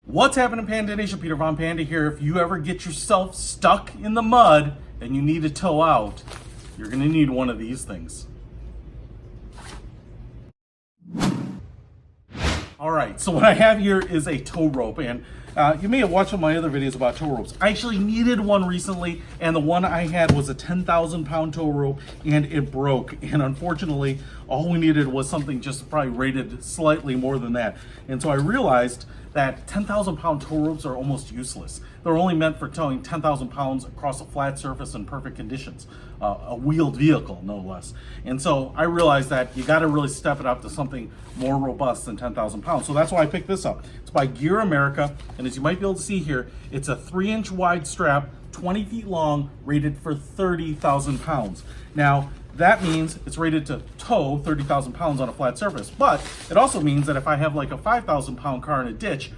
What's happening, Panda Nation? Peter Von Panda here. If you ever get yourself stuck in the mud and you need to tow out, you're going to need one of these things. All right, so what I have here is a tow rope, and you may have watched some of my other videos about tow ropes. I actually needed one recently, and the one I had was a 10,000 pound tow rope, and it broke. And unfortunately, all we needed was something just probably rated slightly more than that. And so I realized that 10,000 pound tow ropes are almost useless. They're only meant for towing 10,000 pounds across a flat surface in perfect conditions, a wheeled vehicle, no less. And so I realized that you got to really step it up to something more robust than 10,000 pounds. So that's why I picked this up. It's by GearAmerica, and as you might be able to see here, it's a 3-inch wide strap, 20 feet long, rated for 30,000 pounds. Now, that means it's rated to tow 30,000 pounds on a flat surface, but it also means that if I have like a 5,000 pound car in a ditch,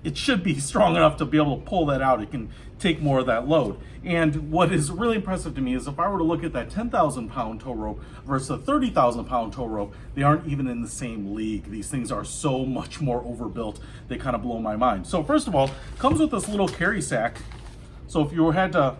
it should be strong enough to be able to pull that out. It can take more of that load. And what is really impressive to me is if I were to look at that 10,000 pound tow rope versus a 30,000 pound tow rope, they aren't even in the same league. These things are so much more overbuilt. They kind of blow my mind. So first of all, it comes with this little carry sack. So if you had to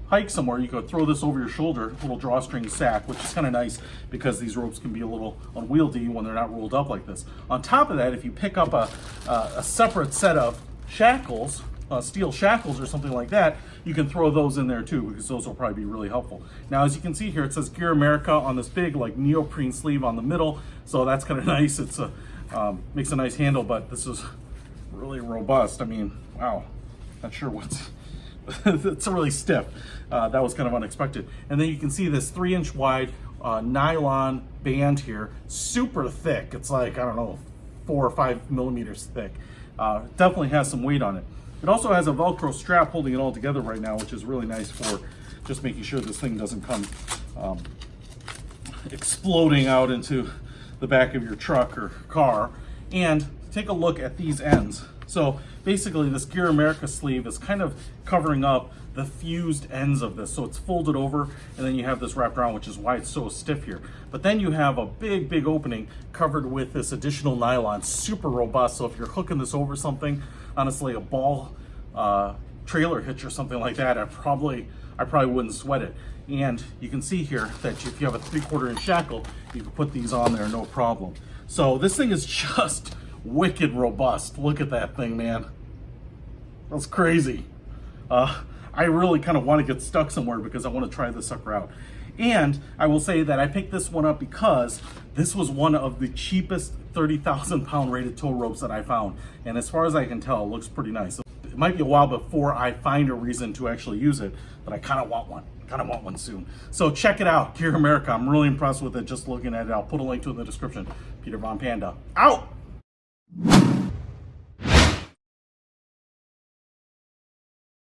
hike somewhere, you could throw this over your shoulder, little drawstring sack, which is kind of nice because these ropes can be a little unwieldy when they're not rolled up like this. On top of that, if you pick up a separate set of shackles, steel shackles or something like that, you can throw those in there too, because those will probably be really helpful. Now, as you can see here, it says GearAmerica on this big like neoprene sleeve on the middle, so that's kind of nice. It's makes a nice handle, but this is really robust. I mean, wow, not sure what's it's really stiff. That was kind of unexpected. And then you can see this 3-inch wide nylon band here, super thick. It's like, I don't know, 4 or 5 millimeters thick. Definitely has some weight on it. It also has a Velcro strap holding it all together right now, which is really nice for just making sure this thing doesn't come exploding out into the back of your truck or car. And take a look at these ends. So basically this GearAmerica sleeve is kind of covering up the fused ends of this. So it's folded over and then you have this wrapped around, which is why it's so stiff here. But then you have a big opening covered with this additional nylon, super robust. So if you're hooking this over something, honestly, a ball trailer hitch or something like that, I probably wouldn't sweat it. And you can see here that if you have a 3/4 inch shackle, you can put these on there, no problem. So this thing is just wicked robust. Look at that thing, man. That's crazy. I really kind of want to get stuck somewhere because I want to try this sucker out. And I will say that I picked this one up because this was one of the cheapest 30,000 pound rated tow ropes that I found. And as far as I can tell, it looks pretty nice. It might be a while before I find a reason to actually use it, but I kind of want one. Kind of want one soon. So check it out, GearAmerica. I'm really impressed with it just looking at it. I'll put a link to it in the description. Peter Von Panda, out!